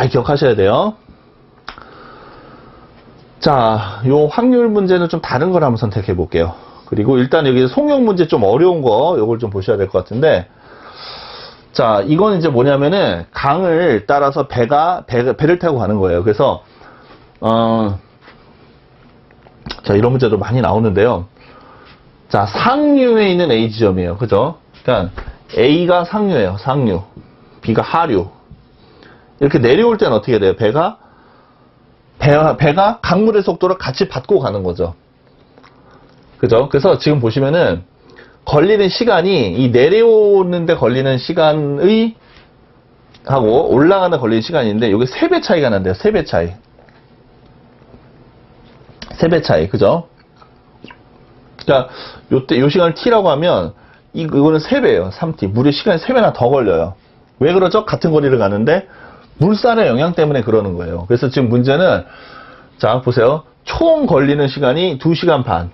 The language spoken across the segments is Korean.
잘 기억하셔야 돼요. 자, 요 확률 문제는 좀 다른 걸 한번 선택해 볼게요. 그리고 일단 여기 송역 문제 좀 어려운 거, 요걸 좀 보셔야 될 것 같은데, 자, 이건 이제 뭐냐면은, 강을 따라서 배를 타고 가는 거예요. 그래서, 자, 이런 문제도 많이 나오는데요. 자, 상류에 있는 A 지점이에요. 그죠? 그러니까, A가 상류예요. 상류. B가 하류. 이렇게 내려올 때는 어떻게 돼요? 배가 강물의 속도를 같이 받고 가는 거죠. 그죠? 그래서 지금 보시면은 걸리는 시간이 이 내려오는데 걸리는 시간의 하고 올라가는 걸리는 시간인데 이게 3배 차이가 난대요. 3배 차이. 3배 차이. 그죠? 그러니까 요 시간을 T라고 하면 이거는 3배예요. 3T. 무려 시간이 3배나 더 걸려요. 왜 그러죠? 같은 거리를 가는데 물살의 영향 때문에 그러는 거예요. 그래서 지금 문제는 자, 보세요. 총 걸리는 시간이 2시간 반.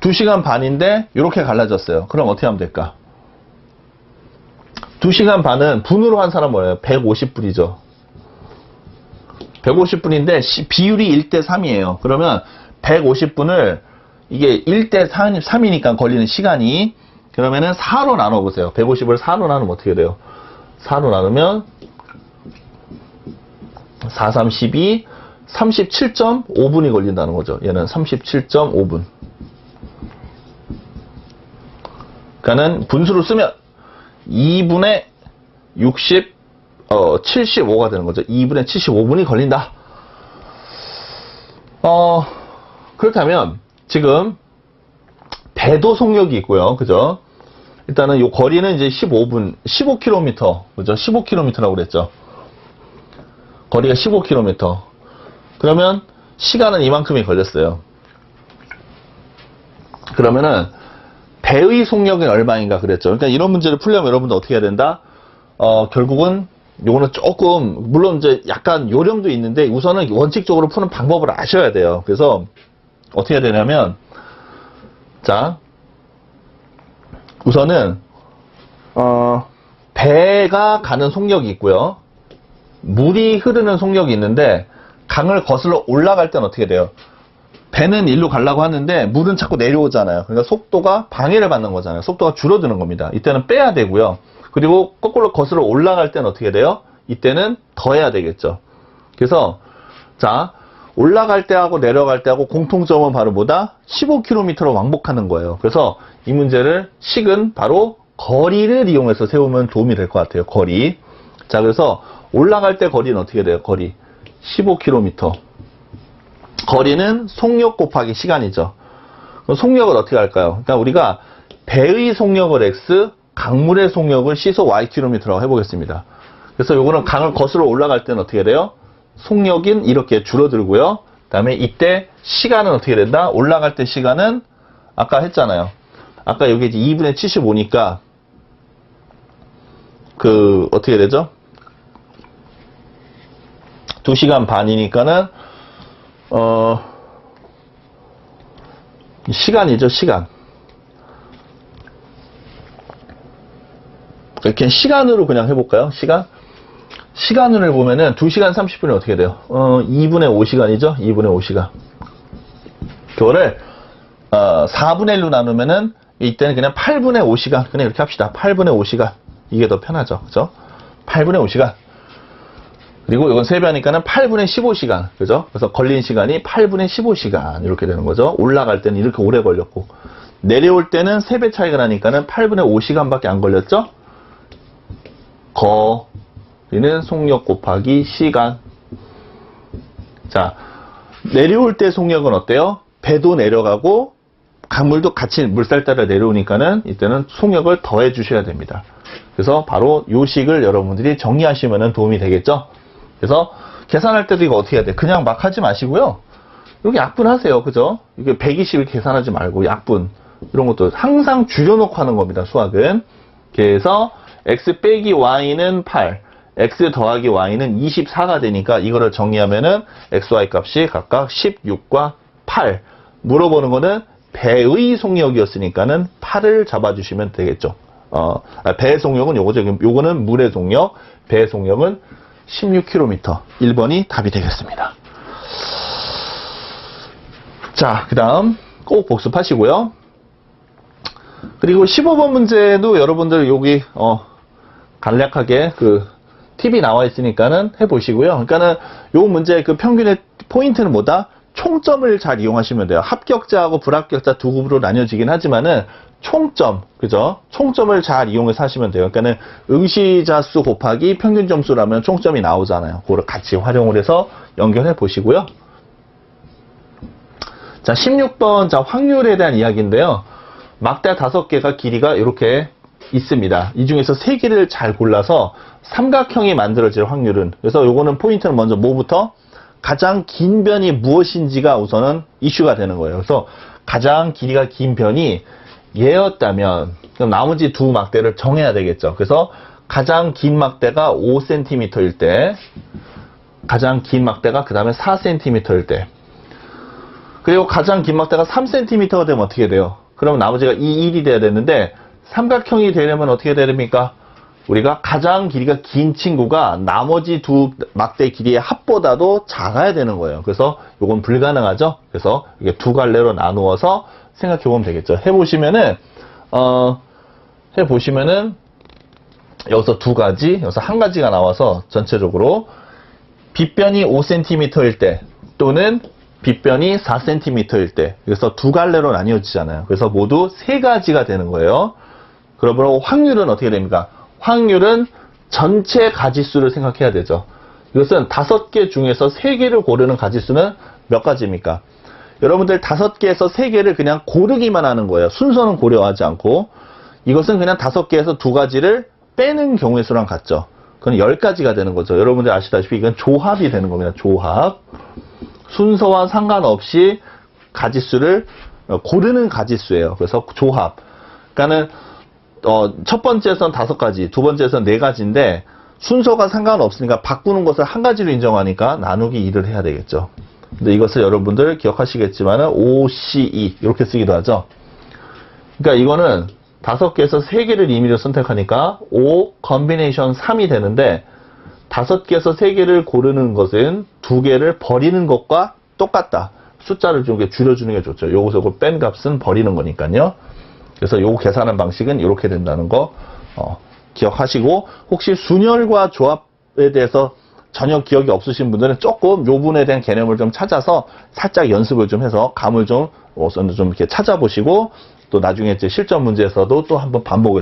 2시간 반인데 이렇게 갈라졌어요. 그럼 어떻게 하면 될까? 2시간 반은 분으로 한 사람 뭐예요? 150분이죠. 150분인데 비율이 1대 3이에요. 그러면 150분을 이게 1대 3이니까 걸리는 시간이 그러면은 4로 나눠보세요. 150을 4로 나누면 어떻게 돼요? 4로 나누면 4, 3, 12, 37.5분이 걸린다는 거죠. 얘는 37.5분. 그러니까는 분수로 쓰면 2분의 75가 되는 거죠. 2분의 75분이 걸린다. 그렇다면 지금 배도 속력이 있고요. 그죠? 일단은 요 거리는 이제 15km. 그죠? 15km라고 그랬죠. 거리가 15km. 그러면 시간은 이만큼이 걸렸어요. 그러면은 배의 속력은 얼마인가 그랬죠. 그러니까 이런 문제를 풀려면 여러분들 어떻게 해야 된다? 결국은 요거는 조금 물론 이제 약간 요령도 있는데 우선은 원칙적으로 푸는 방법을 아셔야 돼요. 그래서 어떻게 해야 되냐면 자 우선은 배가 가는 속력이 있고요. 물이 흐르는 속력이 있는데 강을 거슬러 올라갈 때는 어떻게 돼요? 배는 일로 가려고 하는데 물은 자꾸 내려오잖아요. 그러니까 속도가 방해를 받는 거잖아요. 속도가 줄어드는 겁니다. 이때는 빼야 되고요. 그리고 거꾸로 거슬러 올라갈 때는 어떻게 돼요? 이때는 더해야 되겠죠. 그래서 자 올라갈 때하고 내려갈 때하고 공통점은 바로 뭐다? 15km로 왕복하는 거예요. 그래서 이 문제를 식은 바로 거리를 이용해서 세우면 도움이 될 것 같아요. 거리. 자 그래서 올라갈 때 거리는 어떻게 돼요? 거리 15km. 거리는 속력 곱하기 시간이죠. 그럼 속력을 어떻게 할까요? 그러니까 우리가 배의 속력을 x, 강물의 속력을 시속 ykm라고 해보겠습니다. 그래서 요거는 강을 거슬러 올라갈 때는 어떻게 돼요? 속력인 이렇게 줄어들고요. 그 다음에 이때 시간은 어떻게 된다? 올라갈 때 시간은 아까 했잖아요. 아까 여기 이제 2분의 75니까 그 어떻게 되죠? 2시간 반이니까는 시간이죠, 시간. 이렇게 시간으로 그냥 해볼까요? 시간으로 해보면은 2시간 30분이 어떻게 돼요? 2분의 5시간이죠? 2분의 5시간. 그거를 4분의 1로 나누면은 이때는 그냥 8분의 5시간. 그냥 이렇게 합시다. 8분의 5시간. 이게 더 편하죠. 그죠? 8분의 5시간. 그리고 이건 3배 하니까는 8분의 15시간. 그죠? 그래서 걸린 시간이 8분의 15시간. 이렇게 되는 거죠. 올라갈 때는 이렇게 오래 걸렸고. 내려올 때는 3배 차이가 나니까는 8분의 5시간밖에 안 걸렸죠? 거리는 속력 곱하기 시간. 자, 내려올 때 속력은 어때요? 배도 내려가고, 강물도 같이 물살 따라 내려오니까는 이때는 속력을 더해 주셔야 됩니다. 그래서 바로 요 식을 여러분들이 정리하시면 도움이 되겠죠? 그래서 계산할 때도 이거 어떻게 해야 돼? 그냥 막 하지 마시고요. 여기 약분하세요. 그죠? 이게 120을 계산하지 말고 약분. 이런 것도 항상 줄여놓고 하는 겁니다. 수학은. 그래서 x 빼기 y는 8, x 더하기 y는 24가 되니까 이거를 정리하면은 x, y 값이 각각 16과 8. 물어보는 거는 배의 속력이었으니까는 8을 잡아주시면 되겠죠. 배의 속력은 요거죠. 요거는 물의 속력, 배의 속력은 16km. 1번이 답이 되겠습니다. 자, 그 다음 꼭 복습하시고요. 그리고 15번 문제도 여러분들 여기 간략하게 그 팁이 나와 있으니까는 해보시고요. 그러니까는 요 문제 그 평균의 포인트는 뭐다? 총점을 잘 이용하시면 돼요. 합격자하고 불합격자 두 그룹으로 나뉘어지긴 하지만은 총점, 그죠? 총점을 잘 이용해서 하시면 돼요. 그러니까는 응시자 수 곱하기 평균 점수라면 총점이 나오잖아요. 그거를 같이 활용을 해서 연결해 보시고요. 자, 16번, 자, 확률에 대한 이야기인데요. 막대 5개가 길이가 이렇게 있습니다. 이 중에서 3개를 잘 골라서 삼각형이 만들어질 확률은, 그래서 요거는 포인트는 먼저 뭐부터? 가장 긴 변이 무엇인지가 우선은 이슈가 되는 거예요. 그래서 가장 길이가 긴 변이 얘였다면 그럼 나머지 두 막대를 정해야 되겠죠. 그래서 가장 긴 막대가 5cm일 때, 가장 긴 막대가 그 다음에 4cm일 때, 그리고 가장 긴 막대가 3cm가 되면 어떻게 돼요? 그러면 나머지가 2, 1이 돼야 되는데 삼각형이 되려면 어떻게 돼야 됩니까? 우리가 가장 길이가 긴 친구가 나머지 두 막대 길이의 합보다도 작아야 되는 거예요. 그래서 이건 불가능하죠. 그래서 이게 두 갈래로 나누어서 생각해 보면 되겠죠. 해보시면은 여기서 두 가지, 여기서 한 가지가 나와서 전체적으로 빗변이 5cm일 때 또는 빗변이 4cm일 때, 그래서 두 갈래로 나뉘어지잖아요. 그래서 모두 세 가지가 되는 거예요. 그러므로 확률은 어떻게 됩니까? 확률은 전체 가지수를 생각해야 되죠. 이것은 5개 중에서 3개를 고르는 가지수는 몇 가지입니까? 여러분들 5개에서 3개를 그냥 고르기만 하는 거예요. 순서는 고려하지 않고. 이것은 그냥 5개에서 2가지를 빼는 경우의 수랑 같죠. 그건 10가지가 되는 거죠. 여러분들 아시다시피 이건 조합이 되는 겁니다. 조합. 순서와 상관없이 가지수를 고르는 가지수예요. 그래서 조합. 그러니까는 첫 번째에선 5가지, 두 번째에선 4가지인데 순서가 상관없으니까 바꾸는 것을 한 가지로 인정하니까 나누기 2를 해야 되겠죠. 근데 이것을 여러분들 기억하시겠지만은 5C2 이렇게 쓰기도 하죠. 그러니까 이거는 5개에서 3개를 임의로 선택하니까 5 컨비네이션 3이 되는데 5개에서 3개를 고르는 것은 2개를 버리는 것과 똑같다. 숫자를 좀 줄여주는 게 좋죠. 여기서 그 뺀 값은 버리는 거니까요. 그래서 요 계산하는 방식은 이렇게 된다는 거 기억하시고, 혹시 순열과 조합에 대해서 전혀 기억이 없으신 분들은 조금 요 부분에 대한 개념을 좀 찾아서 살짝 연습을 좀 해서 감을 좀 이렇게 찾아보시고, 또 나중에 이제 실전 문제에서도 또 한번 반복을